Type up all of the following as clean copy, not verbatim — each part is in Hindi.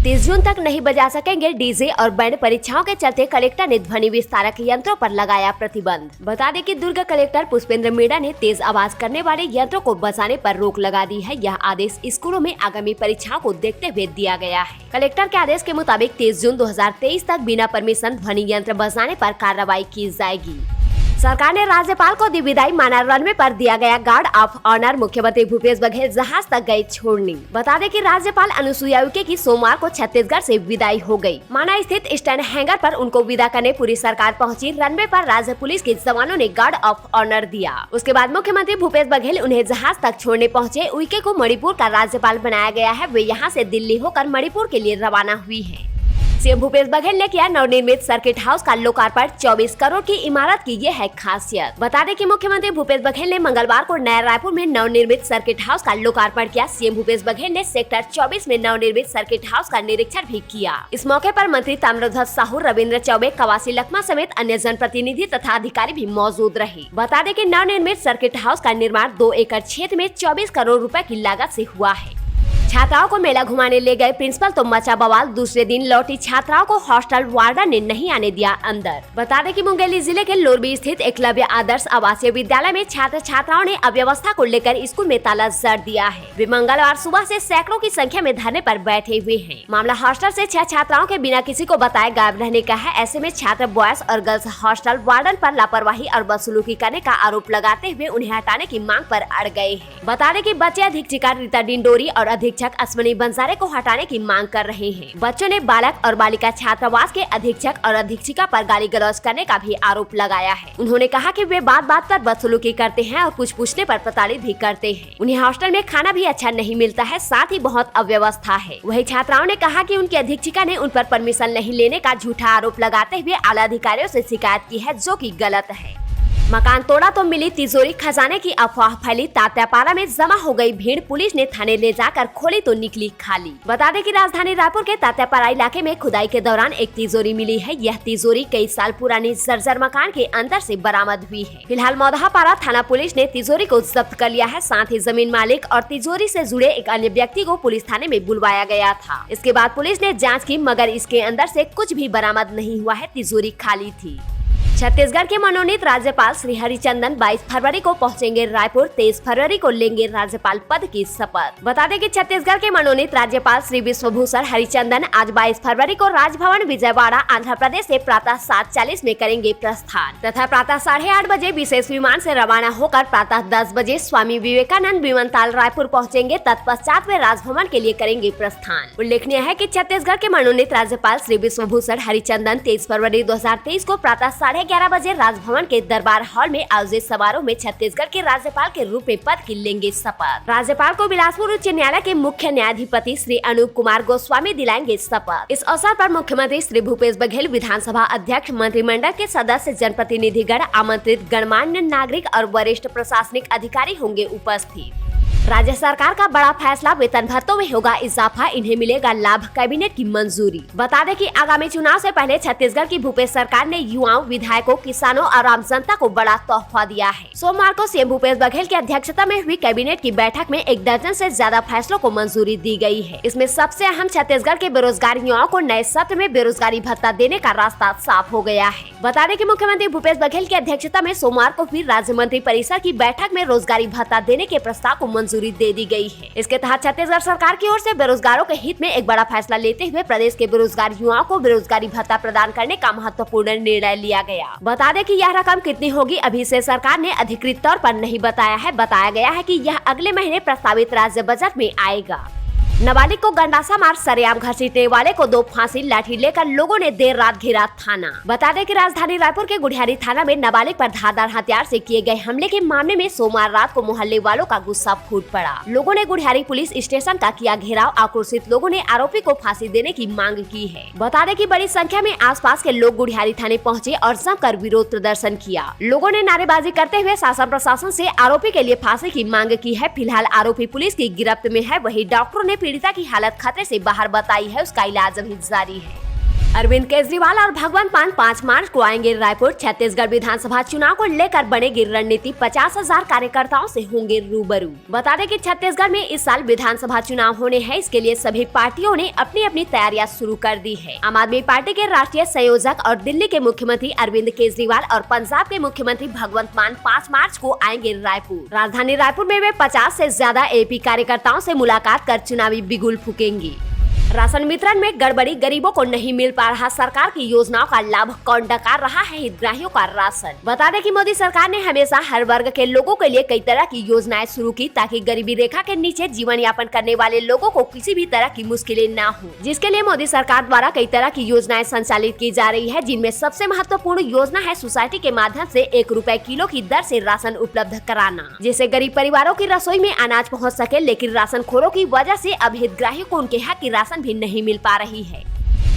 30 जून तक नहीं बजा सकेंगे डीजे और बैंड। परीक्षाओं के चलते कलेक्टर ने ध्वनि विस्तारक यंत्रों पर लगाया प्रतिबंध। बता दें कि दुर्ग कलेक्टर पुष्पेंद्र मीणा ने तेज आवाज करने वाले यंत्रों को बजाने पर रोक लगा दी है। यह आदेश स्कूलों में आगामी परीक्षाओं को देखते हुए दिया गया है। कलेक्टर के आदेश के मुताबिक 30 जून 2023 तक बिना परमिशन ध्वनि यंत्र बजाने पर कार्रवाई की जाएगी। सरकार ने राज्यपाल को दी विदाई, माना रनवे पर दिया गया गार्ड ऑफ ऑनर। मुख्यमंत्री भूपेश बघेल जहाज तक गए छोड़ने। बता दें कि राज्यपाल अनुसुईया उइके की सोमवार को छत्तीसगढ़ से विदाई हो गई। माना स्थित स्टैंड हैंगर पर उनको विदा करने पूरी सरकार पहुंची। रनवे पर राज्य पुलिस के जवानों ने गार्ड ऑफ ऑनर दिया। उसके बाद मुख्यमंत्री भूपेश बघेल उन्हें जहाज तक छोड़ने पहुँचे। उइके को मणिपुर का राज्यपाल बनाया गया है। वे यहाँ से दिल्ली होकर मणिपुर के लिए रवाना हुई है। सीएम भूपेश बघेल ने किया नवनिर्मित सर्किट हाउस का लोकार्पण। 24 करोड़ की इमारत की ये है खासियत। बता दें कि मुख्यमंत्री भूपेश बघेल ने मंगलवार को नया रायपुर में नवनिर्मित सर्किट हाउस का लोकार्पण किया। सीएम भूपेश बघेल ने सेक्टर 24 में नवनिर्मित सर्किट हाउस का निरीक्षण भी किया। इस मौके पर मंत्री ताम्रध्वज साहू, रविंद्र चौबे, कवासी लखमा समेत अन्य जनप्रतिनिधि तथा अधिकारी भी मौजूद रहे। बता दें कि नवनिर्मित सर्किट हाउस का निर्माण 2 एकड़ क्षेत्र में 24 करोड़ रुपए की लागत से हुआ है। छात्राओं को मेला घुमाने ले गए प्रिंसिपल तो मचा बवाल। दूसरे दिन लौटी छात्राओं को हॉस्टल वार्डन ने नहीं आने दिया अंदर। बता दें कि मुंगेली जिले के लोरबी स्थित एकलव्य आदर्श आवासीय विद्यालय में छात्र छात्राओं ने अव्यवस्था को लेकर स्कूल में ताला जड़ दिया है। वे मंगलवार सुबह से सैकड़ों की संख्या में धरने पर बैठे हुए हैं। मामला हॉस्टल से 6 छात्राओं के बिना किसी को बताए गायब रहने का है। ऐसे में छात्र बॉयज और गर्ल्स हॉस्टल वार्डन पर लापरवाही और बदसलूकी करने का आरोप लगाते हुए उन्हें हटाने की मांग पर अड़ गए हैं। बता दें कि बच्चे अधीक्षिका रीता डिंडोरी और अधीक्षक अश्विनी बंजारे को हटाने की मांग कर रहे हैं। बच्चों ने बालक और बालिका छात्रावास के अधीक्षक और अधीक्षिका पर गाली गलौज करने का भी आरोप लगाया है। उन्होंने कहा कि वे बात बात पर बदसलूकी करते हैं और कुछ पूछने पर प्रताड़ित भी करते हैं। उन्हें हॉस्टल में खाना भी अच्छा नहीं मिलता है, साथ ही बहुत अव्यवस्था है। वही छात्राओं ने कहा कि उनकी अधीक्षिका ने उन पर परमिशन नहीं लेने का झूठा आरोप लगाते हुए आला अधिकारियों से शिकायत की है, जो कि गलत है। मकान तोड़ा तो मिली तिजोरी, खजाने की अफवाह फैली। तात्यापारा में जमा हो गई भीड़, पुलिस ने थाने ले जाकर खोली तो निकली खाली। बता दें कि राजधानी रायपुर के तात्यापारा इलाके में खुदाई के दौरान एक तिजोरी मिली है। यह तिजोरी कई साल पुरानी जर्जर मकान के अंदर से बरामद हुई है। फिलहाल मौदहापारा थाना पुलिस ने तिजोरी को जब्त कर लिया है। साथ ही जमीन मालिक और तिजोरी से जुड़े एक अन्य व्यक्ति को पुलिस थाने में बुलवाया गया था। इसके बाद पुलिस ने जाँच की, मगर इसके अंदर से कुछ भी बरामद नहीं हुआ है। तिजोरी खाली थी। छत्तीसगढ़ के मनोनीत राज्यपाल श्री हरिचंदन 22 फरवरी को पहुंचेंगे रायपुर। 23 फरवरी को लेंगे राज्यपाल पद की शपथ। बता दें कि छत्तीसगढ़ के मनोनीत राज्यपाल श्री विश्वभूषण हरिचंदन आज 22 फरवरी को राजभवन विजयवाड़ा आंध्र प्रदेश से प्रातः 7:40 में करेंगे प्रस्थान तथा प्रातः 8:30 बजे विशेष विमान से रवाना होकर प्रातः 10 बजे स्वामी विवेकानंद विमानतल रायपुर पहुँचेंगे। तत्पश्चात वे राजभवन के लिए करेंगे प्रस्थान। उल्लेखनीय है कि छत्तीसगढ़ के मनोनीत राज्यपाल श्री विश्वभूषण हरिचंदन 23 फरवरी 2023 को प्रातः 11:30 बजे राजभवन के दरबार हॉल में आयोजित समारोह में छत्तीसगढ़ के राज्यपाल के रूप में पद की लेंगे शपथ। राज्यपाल को बिलासपुर उच्च न्यायालय के मुख्य न्यायाधिपति श्री अनूप कुमार गोस्वामी दिलाएंगे शपथ। इस अवसर पर मुख्यमंत्री श्री भूपेश बघेल, विधानसभा अध्यक्ष, मंत्रिमंडल के सदस्य, जनप्रतिनिधिगण, आमंत्रित गणमान्य नागरिक और वरिष्ठ प्रशासनिक अधिकारी होंगे उपस्थित। राज्य सरकार का बड़ा फैसला, वेतन भत्तों में होगा इजाफा, इन्हें मिलेगा लाभ, कैबिनेट की मंजूरी। बता दें कि आगामी चुनाव से पहले छत्तीसगढ़ की भूपेश सरकार ने युवाओं, विधायकों, किसानों और आम जनता को बड़ा तोहफा दिया है। सोमवार को सीएम भूपेश बघेल की अध्यक्षता में हुई कैबिनेट की बैठक में 1 दर्जन से ज्यादा फैसलों को मंजूरी दी गई है। इसमें सबसे अहम छत्तीसगढ़ के बेरोजगार युवाओं को नए सत्र में बेरोजगारी भत्ता देने का रास्ता साफ हो गया है। बता दें कि मुख्यमंत्री भूपेश बघेल की अध्यक्षता में सोमवार को हुई राज्य मंत्री परिषद की बैठक में रोजगारी भत्ता देने के प्रस्ताव को मंजूरी दे दी गई है। इसके तहत छत्तीसगढ़ सरकार की ओर से बेरोजगारों के हित में एक बड़ा फैसला लेते हुए प्रदेश के बेरोजगार युवाओं को बेरोजगारी भत्ता प्रदान करने का महत्वपूर्ण निर्णय लिया गया। बता दें कि यह रकम कितनी होगी अभी से सरकार ने अधिकृत तौर पर नहीं बताया है। बताया गया है कि यह अगले महीने प्रस्तावित राज्य बजट में आएगा। नाबालिग को गंडासा मार सरेआम घसीटने वाले को 2 फांसी, लाठी लेकर लोगों ने देर रात घेरा थाना। बता दें कि राजधानी रायपुर के गुढ़ियारी थाना में नाबालिग पर धारदार हथियार से किए गए हमले के मामले में सोमवार रात को मोहल्ले वालों का गुस्सा फूट पड़ा। लोगों ने गुढ़ियारी पुलिस स्टेशन का किया घेराव। आक्रोशित लोगों ने आरोपी को फांसी देने की मांग की है। बता दें कि बड़ी संख्या में आसपास के लोग गुढ़ियारी थाने पहुंचे और जमकर विरोध प्रदर्शन किया। लोगों ने नारेबाजी करते हुए शासन प्रशासन से आरोपी के लिए फांसी की मांग की है। फिलहाल आरोपी पुलिस की गिरफ्त में है। वही डॉक्टरों ने पीड़िता की हालत खतरे से बाहर बताई है। उसका इलाज अभी जारी है। अरविंद केजरीवाल और भगवंत मान 5 मार्च को आएंगे रायपुर। छत्तीसगढ़ विधानसभा चुनाव को लेकर बनेगी रणनीति। 50,000 कार्यकर्ताओं से होंगे रूबरू। बता दें कि छत्तीसगढ़ में इस साल विधानसभा चुनाव होने हैं। इसके लिए सभी पार्टियों ने अपनी अपनी तैयारियां शुरू कर दी है। आम आदमी पार्टी के राष्ट्रीय संयोजक और दिल्ली के मुख्यमंत्री अरविंद केजरीवाल और पंजाब के मुख्यमंत्री भगवंत मान 5 मार्च को आएंगे रायपुर। राजधानी रायपुर में वे 50 से ज्यादा एपी कार्यकर्ताओं से मुलाकात कर चुनावी बिगुल फूकेंगी। राशन वितरण में गड़बड़ी, गरीबों को नहीं मिल पा रहा सरकार की योजनाओं का लाभ, कौन डकार रहा है हितग्राहियों का राशन। बता दें कि मोदी सरकार ने हमेशा हर वर्ग के लोगों के लिए कई तरह की योजनाएं शुरू की ताकि गरीबी रेखा के नीचे जीवन यापन करने वाले लोगों को किसी भी तरह की मुश्किलें न हो, जिसके लिए मोदी सरकार द्वारा कई तरह की योजनाएं संचालित की जा रही है। जिनमें सबसे महत्वपूर्ण योजना है सोसाइटी के माध्यम से 1 रुपए किलो की दर से राशन उपलब्ध कराना, जिससे गरीब परिवारों की रसोई में अनाज पहुँच सके। लेकिन राशन खोरों की वजह से अब हितग्राहियों को उनके हक की राशन भी नहीं मिल पा रही है।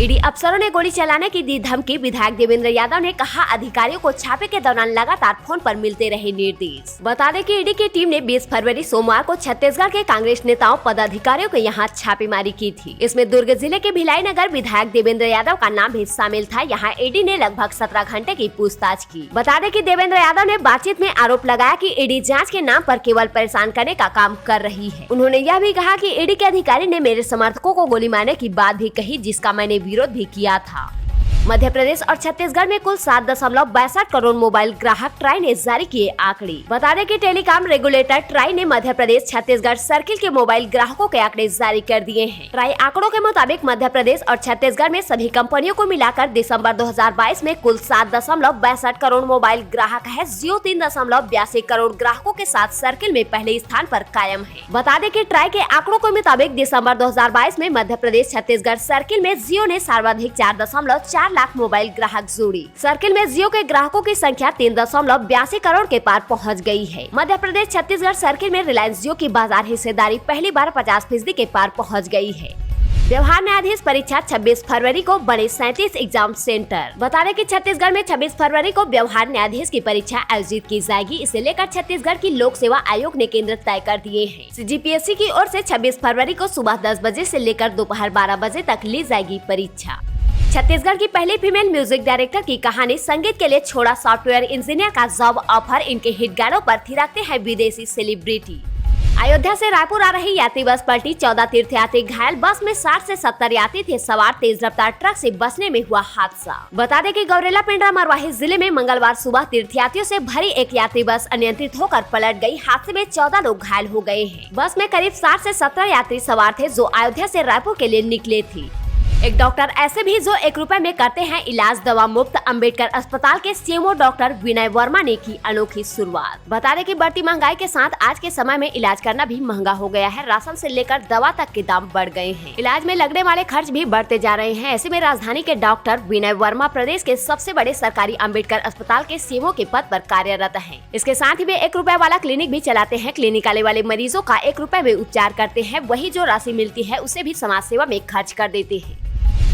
ईडी अफसरों ने गोली चलाने की दी धमकी। विधायक देवेंद्र यादव ने कहा, अधिकारियों को छापे के दौरान लगातार फोन पर मिलते रहे निर्देश। बता दें कि ईडी की टीम ने 20 फरवरी सोमवार को छत्तीसगढ़ के कांग्रेस नेताओं, पदाधिकारियों के यहां छापेमारी की थी। इसमें दुर्ग जिले के भिलाई नगर विधायक देवेंद्र यादव का नाम भी शामिल था। यहाँ ईडी ने लगभग 17 घंटे की पूछताछ की। बता दें कि देवेंद्र यादव ने बातचीत में आरोप लगाया कि ईडी जाँच के नाम पर केवल परेशान करने का काम कर रही है। उन्होंने यह भी कहा कि ईडी के अधिकारी ने मेरे समर्थकों को गोली मारने की बात भी कही, जिसका मैंने विरोध भी किया था। मध्य प्रदेश और छत्तीसगढ़ में कुल 7.62 करोड़ मोबाइल ग्राहक ट्राई ने जारी किए आंकड़े। बता दें कि टेलीकॉम रेगुलेटर ट्राई ने मध्य प्रदेश छत्तीसगढ़ सर्किल के मोबाइल ग्राहकों के आंकड़े जारी कर दिए हैं। ट्राई आंकड़ों के मुताबिक मध्य प्रदेश और छत्तीसगढ़ में सभी कंपनियों को मिलाकर दिसंबर 2022 में कुल 7.62 करोड़ मोबाइल ग्राहक है। जियो 3.82 करोड़ ग्राहकों के साथ सर्किल में पहले स्थान पर कायम है। बता दें कि ट्राई के आंकड़ों के मुताबिक दिसंबर 2022 में मध्य प्रदेश छत्तीसगढ़ सर्किल में जियो ने सर्वाधिक 4.4 लाख मोबाइल ग्राहक जोड़ी। सर्किल में जियो के ग्राहकों की संख्या 3.82 करोड़ के पार पहुंच गई है। मध्य प्रदेश छत्तीसगढ़ सर्किल में रिलायंस जियो की बाजार हिस्सेदारी पहली बार 50% के पार पहुंच गई है। व्यवहार न्यायाधीश परीक्षा 26 फरवरी को बने 37 एग्जाम सेंटर। बता दें कि छत्तीसगढ़ में 26 फरवरी को व्यवहार न्यायाधीश की परीक्षा आयोजित की जाएगी। इसे लेकर छत्तीसगढ़ की लोक सेवा आयोग ने केंद्र तय कर दिए हैं। सीजीपीएससी की ओर से 26 फरवरी को सुबह 10 बजे से लेकर दोपहर 12 बजे तक ली जाएगी परीक्षा। छत्तीसगढ़ की पहली फीमेल म्यूजिक डायरेक्टर की कहानी, संगीत के लिए छोड़ा सॉफ्टवेयर इंजीनियर का जॉब ऑफर। इनके हिट गानों पर थिरकते हैं विदेशी सेलिब्रिटी। अयोध्या से रायपुर आ रही यात्री बस पलटी, 14 तीर्थयात्री घायल। बस में 60 से 70 यात्री थे सवार। तेज रफ्तार ट्रक से बसने में हुआ हादसा। बता दें कि गौरेला पेंड्रा मरवाही जिले में मंगलवार सुबह तीर्थयात्रियों से भरी एक यात्री बस अनियंत्रित होकर पलट गई। हादसे में 14 लोग घायल हो गए हैं। बस में करीब 60 से 70 यात्री सवार थे जो अयोध्या से रायपुर के लिए निकले थे। एक डॉक्टर ऐसे भी जो 1 रुपए में करते हैं इलाज, दवा मुफ्त। अंबेडकर अस्पताल के सीएमओ डॉक्टर विनय वर्मा ने की अनोखी शुरुआत। बता दें कि बढ़ती महंगाई के साथ आज के समय में इलाज करना भी महंगा हो गया है। राशन से लेकर दवा तक के दाम बढ़ गए हैं। इलाज में लगने वाले खर्च भी बढ़ते जा रहे हैं। ऐसे में राजधानी के डॉक्टर विनय वर्मा प्रदेश के सबसे बड़े सरकारी अंबेडकर अस्पताल के सीएमओ के पद पर कार्यरत है। इसके साथ ही वे 1 रुपए वाला क्लिनिक भी चलाते हैं। क्लिनिक आने वाले मरीजों का 1 रुपए में उपचार करते हैं। वही जो राशि मिलती है उसे भी समाज सेवा में खर्च कर देते हैं।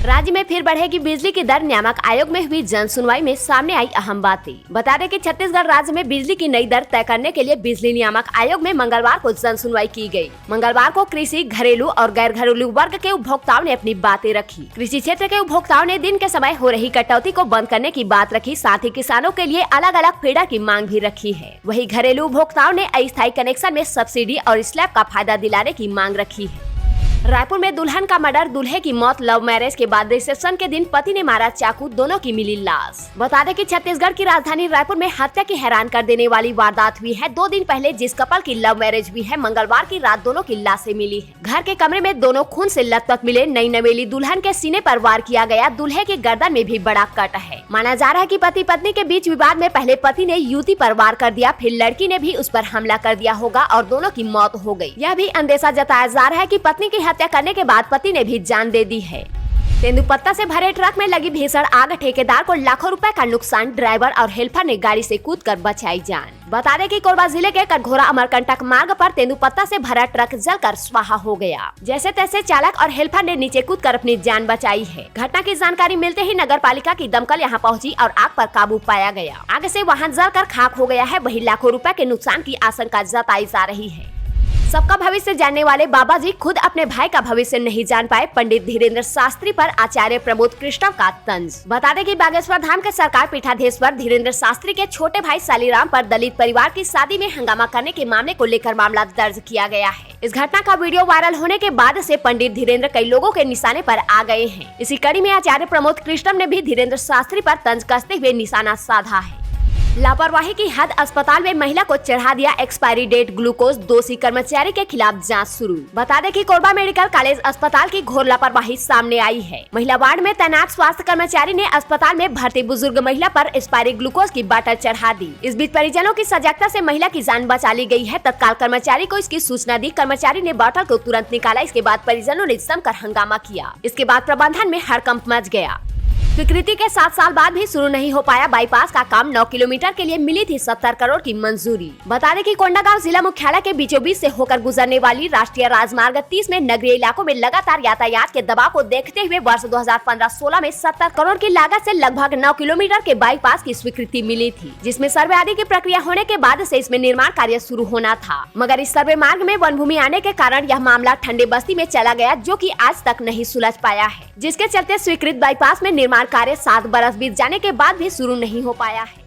राज्य में फिर बढ़ेगी बिजली की दर, नियामक आयोग में हुई जन सुनवाई में सामने आई अहम बातें। बता दें कि छत्तीसगढ़ राज्य में बिजली की नई दर तय करने के लिए बिजली नियामक आयोग में मंगलवार को जन सुनवाई की गई। मंगलवार को कृषि, घरेलू और गैर घरेलू वर्ग के उपभोक्ताओं ने अपनी बातें रखी। कृषि क्षेत्र के उपभोक्ताओं ने दिन के समय हो रही कटौती को बंद करने की बात रखी। साथ ही किसानों के लिए अलग अलग फीडर की मांग भी रखी है। वही घरेलू उपभोक्ताओं ने अस्थायी कनेक्शन में सब्सिडी और स्लैब का फायदा दिलाने की मांग रखी है। रायपुर में दुल्हन का मर्डर, दूल्हे की मौत। लव मैरिज के बाद रिसेप्शन के दिन पति ने मारा चाकू, दोनों की मिली लाश। बता दें कि छत्तीसगढ़ की राजधानी रायपुर में हत्या की हैरान कर देने वाली वारदात हुई है। 2 दिन पहले जिस कपल की लव मैरिज हुई है, मंगलवार की रात दोनों की लाशें मिली है। घर के कमरे में दोनों खून से लथपथ मिले। नई नवेली दुल्हन के सीने पर वार किया गया। दूल्हे के गर्दन में भी बड़ा कट है। माना जा रहा है कि पति पत्नी के बीच विवाद में पहले पति ने युवती पर वार कर दिया, फिर लड़की ने भी उस पर हमला कर दिया होगा और दोनों की मौत हो गई। यह भी अंदेशा जताया जा रहा है कि पत्नी की हत्या करने के बाद पति ने भी जान दे दी है। तेंदुपत्ता से भरे ट्रक में लगी भीषण आग, ठेकेदार को लाखों रुपए का नुकसान। ड्राइवर और हेल्पर ने गाड़ी से कूदकर बचाई जान। बता दें कि कोरबा जिले के कटघोरा अमरकंटक मार्ग पर तेंदुपत्ता से भरा ट्रक जलकर स्वाहा हो गया। जैसे तैसे चालक और हेल्पर ने नीचे कूदकर अपनी जान बचाई है। घटना की जानकारी मिलते ही नगर पालिका की दमकल यहां पहुंची और आग पर काबू पाया गया। आग से वाहन जलकर खाक हो गया है। वहीं लाखों रुपए के नुकसान की आशंका जताई जा रही है। सबका भविष्य जानने वाले बाबा जी खुद अपने भाई का भविष्य नहीं जान पाए, पंडित धीरेन्द्र शास्त्री पर आचार्य प्रमोद कृष्णम का तंज। बता दें कि बागेश्वर धाम के सरकार पीठाधीश्वर धीरेन्द्र शास्त्री के छोटे भाई सालीराम पर दलित परिवार की शादी में हंगामा करने के मामले को लेकर मामला दर्ज किया गया है। इस घटना का वीडियो वायरल होने के बाद से पंडित धीरेन्द्र कई लोगों के निशाने पर आ गए हैं। इसी कड़ी में आचार्य प्रमोद कृष्णम ने भी धीरेन्द्र शास्त्री पर तंज कसते हुए निशाना साधा है। लापरवाही की हद, अस्पताल में महिला को चढ़ा दिया एक्सपायरी डेट ग्लूकोज, दोषी कर्मचारी के खिलाफ जांच शुरू। बता दें कि कोरबा मेडिकल कॉलेज अस्पताल की घोर लापरवाही सामने आई है। महिला वार्ड में तैनात स्वास्थ्य कर्मचारी ने अस्पताल में भर्ती बुजुर्ग महिला पर एक्सपायरी ग्लूकोज की बाटल चढ़ा दी। इस बीच परिजनों की सजगता से महिला की जान बचा ली गई है। तत्काल कर्मचारी को इसकी सूचना दी। कर्मचारी ने बाटल को तुरंत निकाला। इसके बाद परिजनों ने जमकर हंगामा किया। इसके बाद प्रबंधन में हड़कंप मच गया। स्वीकृति के 7 साल बाद भी शुरू नहीं हो पाया बाईपास का काम। 9 किलोमीटर के लिए मिली थी 70 करोड़ की मंजूरी। बता दें कि कोंडागांव जिला मुख्यालय के बीचों बीच से होकर गुजरने वाली राष्ट्रीय राजमार्ग 30 में नगरीय इलाकों में लगातार यातायात के दबाव को देखते हुए वर्ष 2015-16 में 70 करोड़ की लागत से लगभग 9 किलोमीटर के बाईपास की स्वीकृति मिली थी, जिसमें सर्वे आदि की प्रक्रिया होने के बाद से इसमें निर्माण कार्य शुरू होना था। मगर इस सर्वे मार्ग में वन भूमि आने के कारण यह मामला ठंडे बस्ती में चला गया, जो कि आज तक नहीं सुलझ पाया है, जिसके चलते स्वीकृत बाईपास में निर्माण कार्य 7 बरस बीत जाने के बाद भी शुरू नहीं हो पाया है।